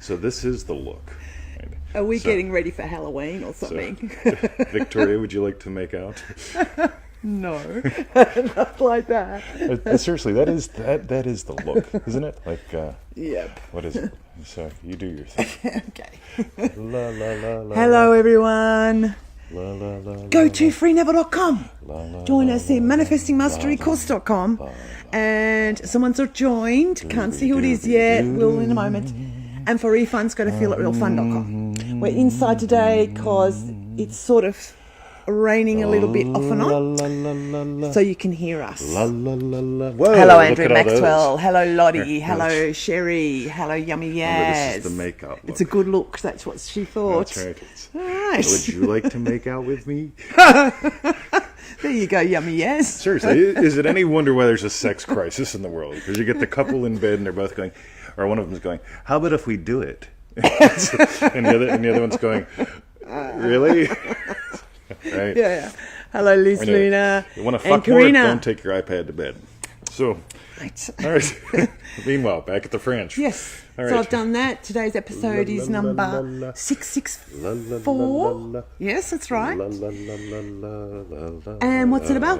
So this is the look. Right? Are we getting ready for Halloween or something? Victoria, would you like to make out? No, not like that. Seriously, that is the look, isn't it? Like, Yep. what is it? So you do your thing. Okay. La la la la. Hello, everyone. La la la. Go to freenever.com. La, la, Join la, us in la, manifestingmasterycourse.com. And someone's not joined. Can't see who it is yet. Will in a moment. And for refunds, go to feelitrealfun.com. We're inside today because it's sort of raining a little bit off and on, so you can hear us. La, la, la, la. Whoa, Hello, look Andrew at all Maxwell. those. Hello, Lottie. Here, Hello, Sherry. Hello, Yummy Remember, Yaz. this is the makeup look. It's a good look. That's what she thought. That's right. It's, All right. would you like to make out with me? There you go, Yummy Yaz. Seriously, is it any wonder why there's a sex crisis in the world? Because you get the couple in bed and they're both going, or one of them's going, "How about if we do it?" and the other one's going, "Really?" Right? Yeah. Hello, Liz Anyway, Luna. you want to and fuck more? Karina. Don't take your iPad to bed. So, Right. all right. Meanwhile, back at the French. Yes. All So right. I've done that. Today's episode is number 664. Yes, that's right. And what's it about?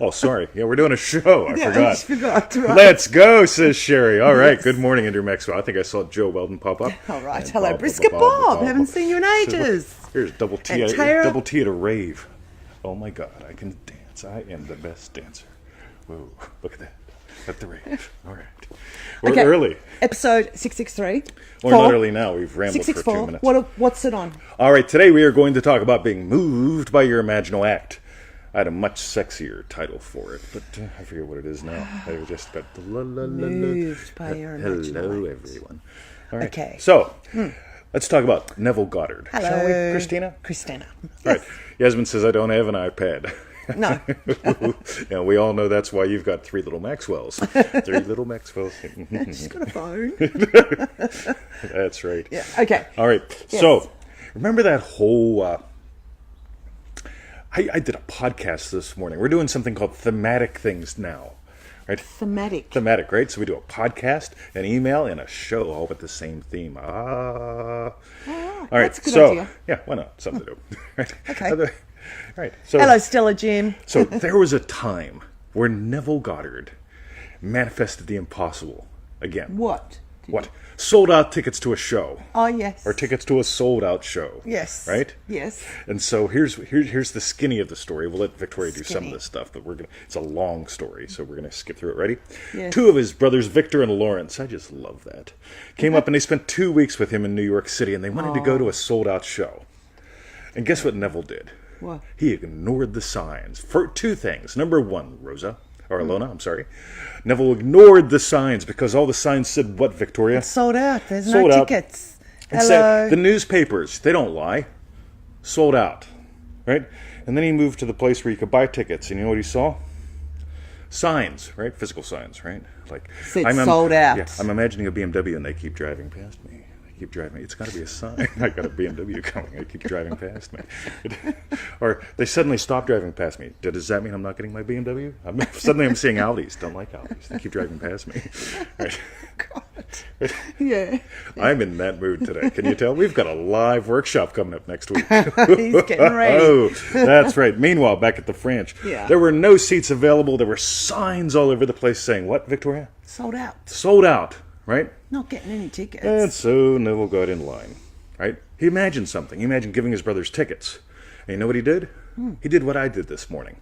Oh, sorry. Yeah, we're doing a show. I Yeah, I forgot. just forgot. Right. Let's go, says Sherry. All right. Yes. Good morning, Andrew Maxwell. I think I saw Joe Weldon pop up. All right. And Hello, Bob, Brisket Bob. Haven't seen you in ages. Here's double T. And Tara. Double T at a rave. Oh my God, I can dance. I am the best dancer. Whoa, look at that. At the rave. All right. We're Okay. early. Episode 663. We're not early now. We've rambled for 2 664. minutes. What's it on? All right, today we are going to talk about being moved by your imaginal act. I had a much sexier title for it, but I forget what it is now. I just got the la la la la. Moved by your Hello, imaginal act. everyone. All right. Okay. So, let's talk about Neville Goddard. Hello. Shall we, Christina? Christina. All right. Yasmin says, I don't have an iPad. No. Yeah, we all know that's why you've got 3 little Maxwells. 3 little Maxwells. She's got a phone. That's right. Yeah. Okay. All right. Yes. So, remember that whole... I did a podcast this morning. We're doing something called thematic things now. Right? Thematic. Thematic, right? So we do a podcast, an email, and a show, all with the same theme. All right. that's a good so, idea. yeah, why not? Something to do. Right? Okay. All right. So, Hello, Stella Jim. so there was a time where Neville Goddard manifested the impossible again. What? What? Sold out tickets to a show. Oh, yes. Or tickets to a sold out show. Yes. Right? Yes. And so here's the skinny of the story. We'll let Victoria do some of Skinny. this stuff, but it's a long story, so we're gonna skip through it. Ready? Yes. 2 of his brothers, Victor and Lawrence, I just love that, came up and they spent 2 weeks with him in New York City, and they wanted to go to a sold out show. And guess what Neville did? What? He ignored the signs for 2 things. Number 1, Alona, I'm sorry. Neville ignored the signs because all the signs said what, Victoria? Sold out. There's Sold no out. tickets. And Hello. said, the newspapers, they don't lie. Sold out. Right? And then he moved to the place where you could buy tickets. And you know what he saw? Signs, right? Physical signs, right? Like Said sold out. Yeah, I'm imagining a BMW and they keep driving past me. They keep driving. It's got to be a sign. I got a BMW coming. They keep driving past me. Or they suddenly stop driving past me. Does that mean I'm not getting my BMW? Suddenly I'm seeing Audis. Don't like Audis. They keep driving past me. Right? God. Yeah. I'm in that mood today. Can you tell? We've got a live workshop coming up next week. He's getting ready. Oh, that's right. Meanwhile, back at the French, Yeah. there were no seats available. There were signs all over the place saying, what, Victoria? Sold out. Sold out, right? Not getting any tickets. And so Neville got in line, right? He imagined something. He imagined giving his brothers tickets. And you know what he did? He did what I did this morning.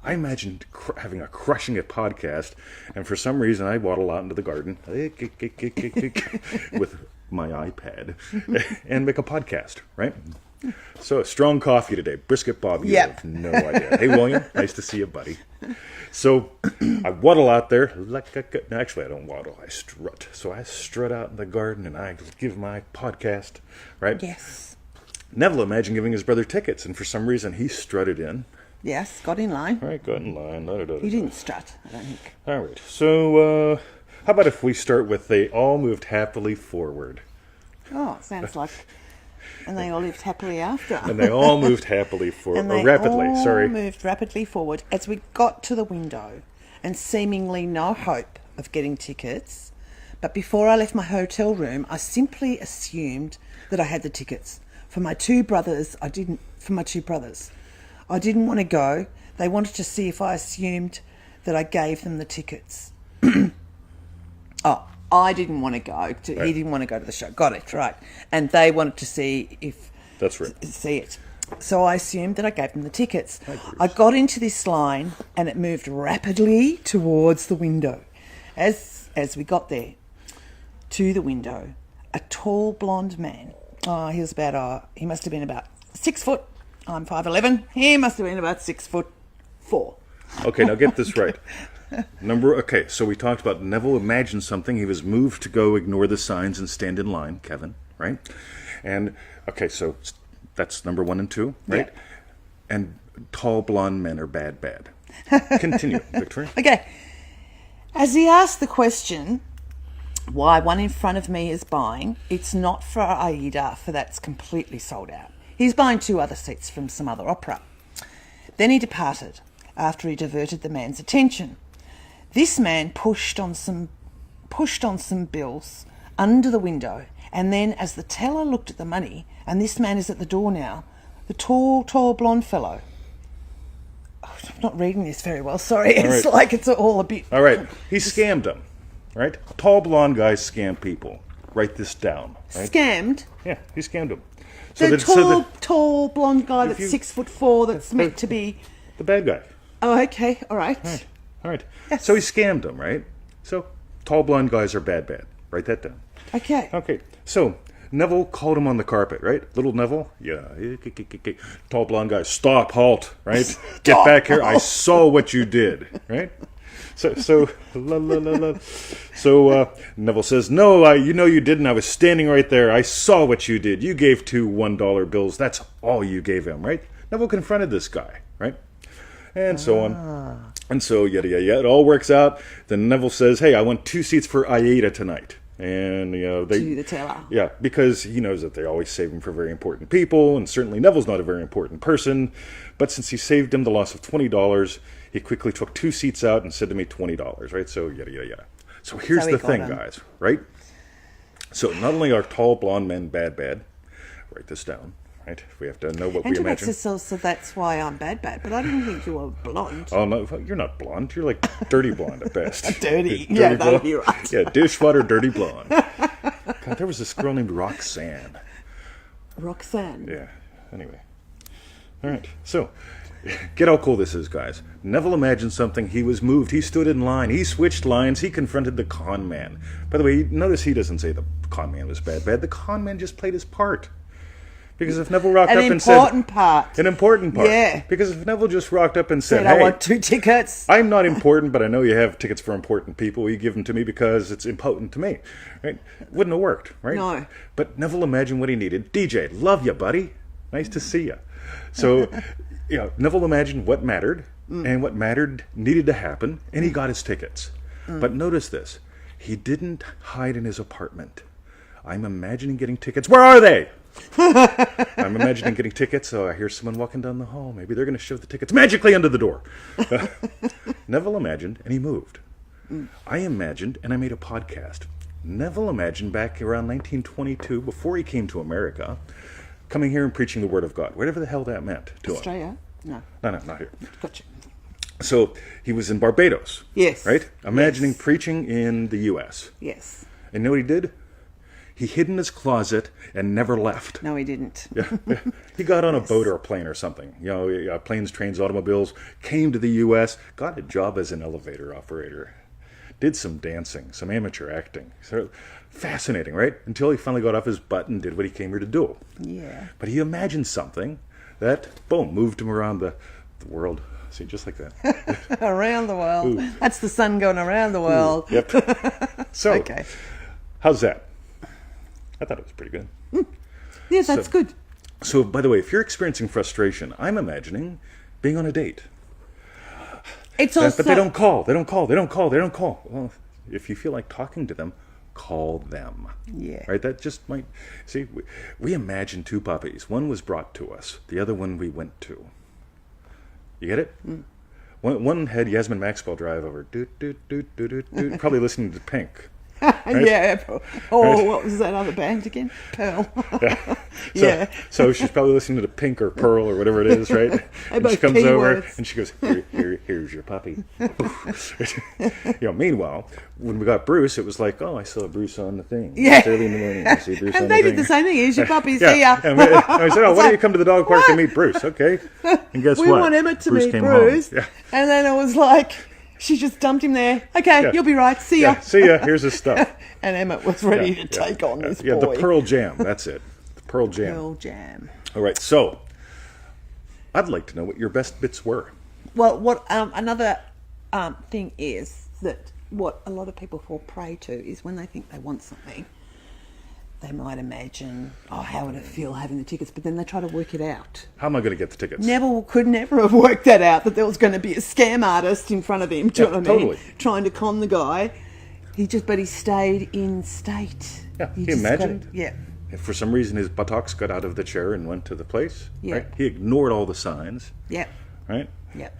I imagined having a Crushing It podcast, and for some reason I waddle out into the garden with my iPad and make a podcast, right? So, strong coffee today. Brisket Bob, you Yep. have no idea. Hey, William, nice to see you, buddy. So, I waddle out there. Actually, I don't waddle. I strut. So, I strut out in the garden, and I give my podcast, right? Yes. Neville imagined giving his brother tickets, and for some reason, he strutted in. Yes. Got in line. All right, got in line. He didn't strut, I don't think. All right. So, how about if we start with they all moved happily forward? Oh, it sounds like... And they all lived happily after. And they all moved happily forward. And Or they rapidly, all sorry. moved rapidly forward as we got to the window and seemingly no hope of getting tickets. But before I left my hotel room, I simply assumed that I had the tickets. For my two brothers, I didn't want to go. They wanted to see if I assumed that I gave them the tickets. I didn't want to go. Right. He didn't want to go to the show. Got it, right. And they wanted to see if... That's right. See it. So I assumed that I gave them the tickets. I got into this line and it moved rapidly towards the window. As we got there to the window, a tall blonde man, he must have been about 6 foot. I'm 5'11". He must have been about 6'4". Okay, now get this right. So we talked about Neville imagined something. He was moved to go ignore the signs and stand in line, Kevin, right? And, okay, so that's number 1 and 2, right? Yeah. And tall blonde men are bad. Continue, Victoria. Okay. As he asked the question, why one in front of me is buying, it's not for Aida, for that's completely sold out. He's buying 2 other seats from some other opera. Then he departed after he diverted the man's attention. This man pushed on some bills under the window, and then as the teller looked at the money, and this man is at the door now, the tall blonde fellow... I'm not reading this very well, sorry. It's right. like it's all a bit... All right, he scammed them, right? Tall blonde guys scam people. Write this down, right? Scammed? Yeah, he scammed them. Tall blonde guy that's 6'4", that's meant to be... The bad guy. Oh, okay, all right. All right. Yes. So he scammed them, right? So tall blonde guys are bad. Write that down. Okay. Okay. So Neville called him on the carpet, right? Little Neville. Yeah. Tall blonde guy. Stop. Halt. Right. Get back here. I saw what you did. Right. So Neville says, "No, you didn't. I was standing right there. I saw what you did. You gave 2 $1 bills. That's all you gave him, right?" Neville confronted this guy, right? And so on. And so, yada. It all works out. Then Neville says, "Hey, I want 2 seats for Aida tonight." And, they... To the teller. Yeah, because he knows that they always save him for very important people, and certainly Neville's not a very important person. But since he saved him the loss of $20, he quickly took 2 seats out and said to me $20, right? So, yada. So here's the thing, guys, right? So not only are tall blonde men bad, write this down. Right? We have to know what we imagine. So that's why I'm bad, but I didn't think you were blonde. Oh, no, you're not blonde. You're like dirty blonde at best. Dirty. Yeah, that'd be right. Yeah, dishwater dirty blonde. God, there was this girl named Roxanne. Roxanne. Yeah, anyway. All right, so get how cool this is, guys. Neville imagined something. He was moved. He stood in line. He switched lines. He confronted the con man. By the way, notice he doesn't say the con man was bad. The con man just played his part. Because if Neville rocked up and said... An important part. Yeah. Because if Neville just rocked up and said, I "Hey, want 2 tickets. I'm not important, but I know you have tickets for important people. Will you give them to me because it's important to me?" Right? Wouldn't have worked, right? No. But Neville imagined what he needed. DJ, love you, buddy. Nice to see you. So, Neville imagined what mattered, and what mattered needed to happen, and he got his tickets. But notice this. He didn't hide in his apartment. I'm imagining getting tickets. Where are they? I'm imagining getting tickets. So I hear someone walking down the hall. Maybe they're going to shove the tickets magically under the door. Neville imagined, and he moved. I imagined, and I made a podcast. Neville imagined back around 1922, before he came to America, coming here and preaching the Word of God, whatever the hell that meant to him. Australia? No, not here. Gotcha. So he was in Barbados. Yes. Right? Imagining preaching in the U.S. Yes. And you know what he did? He hid in his closet and never left. No, he didn't. Yeah. He got on a boat or a plane or something. Planes, trains, automobiles, came to the U.S., got a job as an elevator operator, did some dancing, some amateur acting. So fascinating, right? Until he finally got off his butt and did what he came here to do. Yeah. But he imagined something that, boom, moved him around the world. See, just like that. Around the world. Ooh. That's the sun going around the world. Ooh, yep. So, okay. How's that? I thought it was pretty good. Yeah, that's good. So, by the way, if you're experiencing frustration, I'm imagining being on a date. It's also... But they don't call. Well, if you feel like talking to them, call them. Yeah. Right? That just might... See, we imagine 2 puppies. One was brought to us. The other one we went to. You get it? One had Yasmin Maxwell drive over. Doot, doot, doot, doot, doot, doot, probably listening to Pink. Yeah. Oh, what was that other band again? Pearl. Yeah. So she's probably listening to Pink or Pearl or whatever it is, right? And she both comes over keywords. and she goes, here's your puppy. Meanwhile, when we got Bruce, it was like, oh, I saw Bruce on the thing. Yeah. It's early in the morning. I see Bruce on And the they thing. did the same thing. Here's your puppy. See Yeah. ya. And I said, oh, why don't you come to the dog park and meet Bruce? Okay. And guess We what? want Emma to meet came Bruce. home. Yeah. And then it was like, she just dumped him there. Okay, Yeah. you'll be right. See ya. Yeah. See ya. Here's his stuff. And Emmett was ready to take on this Yeah, boy. the Pearl Jam. That's it. The Pearl Jam. Pearl Jam. All right. So, I'd like to know what your best bits were. Well, what another thing is that what a lot of people fall prey to is when they think they want something, they might imagine, oh, how would it feel having the tickets? But then they try to work it out. How am I going to get the tickets? Neville could never have worked that out, that there was going to be a scam artist in front of him, do you know what I mean? Totally. Trying to con the guy. But he stayed in state. Yeah, he just imagined. gotta- yeah. If for some reason his buttocks got out of the chair and went to the place, Yeah. right? He ignored all the signs, Yep. right? Yep.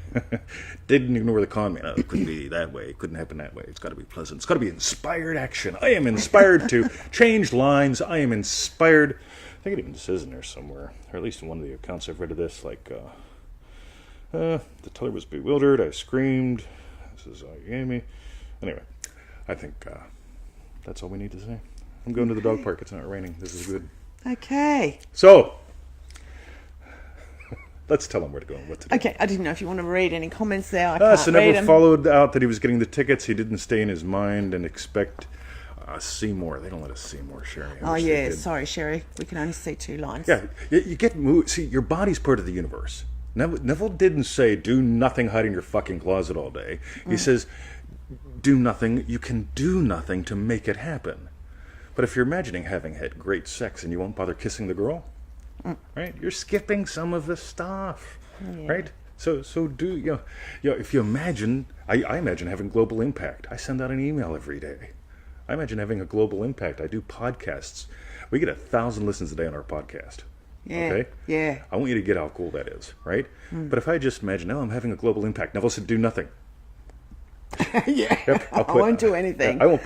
Didn't ignore the con man. Oh, it couldn't be that way. It couldn't happen that way. It's got to be pleasant. It's got to be inspired action. I am inspired to change lines. I am inspired. I think it even says in there somewhere, or at least in one of the accounts I've read of this, like, the teller was bewildered. I screamed. This is all you gave me. Anyway, I think that's all we need to say. I'm going to the dog park. It's not raining. This is good. Okay. So, let's tell him where to go and what to do. Okay, I didn't know if you want to read any comments there. I can't So read Neville them. followed out that he was getting the tickets. He didn't stay in his mind and expect Seymour. They don't let us see more, Sherry. I Oh, wish they yeah, did. sorry, Sherry. We can only see 2 lines. Yeah, you get moved. See, your body's part of the universe. Neville didn't say, do nothing, hide in your fucking closet all day. He says, do nothing. You can do nothing to make it happen. But if you're imagining having had great sex and you won't bother kissing the girl, right? You're skipping some of the stuff, right? So do if you imagine, I imagine having global impact. I send out an email every day. I imagine having a global impact. I do podcasts. We get 1,000 listens a day on our podcast. Yeah, Okay. yeah. I want you to get how cool that is, right? But if I just imagine, I'm having a global impact. Neville said, do nothing. Yeah. Yep, I won't do anything. I won't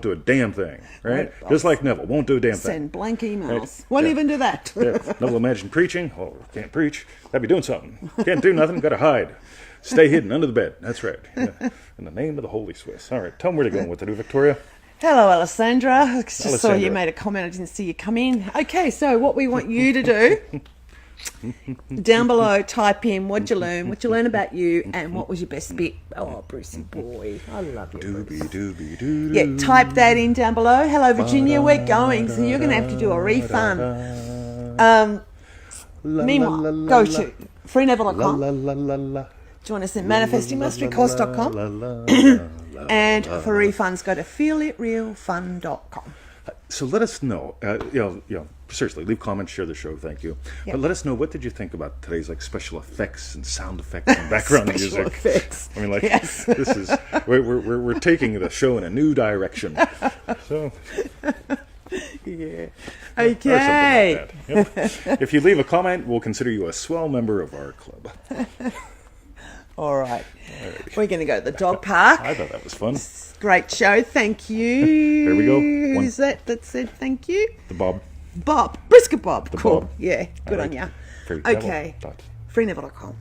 do a damn thing, right? Won't- Just like Neville, won't do a damn thing. Send blank emails. Right. Won't Yeah. even do that. Yeah. Neville imagine preaching. Oh, can't preach. Gotta be doing something. Can't do nothing. Gotta hide. Stay hidden under the bed. That's right. Yeah. In the name of the Holy Swiss. All right. Tell them where to go and what to do, Victoria. Hello, Alessandra. I just saw Alessandra. you made a comment. I didn't see you come in. Okay, so what we want you to do, down below, type in what you learn about you, and what was your best bit. Oh, Brucey boy. I love you, Bruce. Doobie doo. Yeah, type that in down below. Hello, Virginia. We're going, so you're going to have to do a refund. Meanwhile, go to freeneville.com. La la la la. Join us at manifestingmasterycourse.com. And for refunds, go to feelitrealfun.com. So let us know. Seriously, leave comments, share the show. Thank you. Yep. But let us know, what did you think about today's special effects and sound effects and background Special music? effects. I mean, Yes. this is we're taking the show in a new direction. So Yeah. or Okay. something like that. Yep. If you leave a comment, we'll consider you a swell member of our club. All right. We're going to go to the dog park. I thought that was fun. Great show. Thank you. There we go. Who's that said thank you? The Bob. Bob. Brisket Bob. Cool. Bob. Yeah. Good All on right. ya. Free Okay. Neville. Freeneville.com.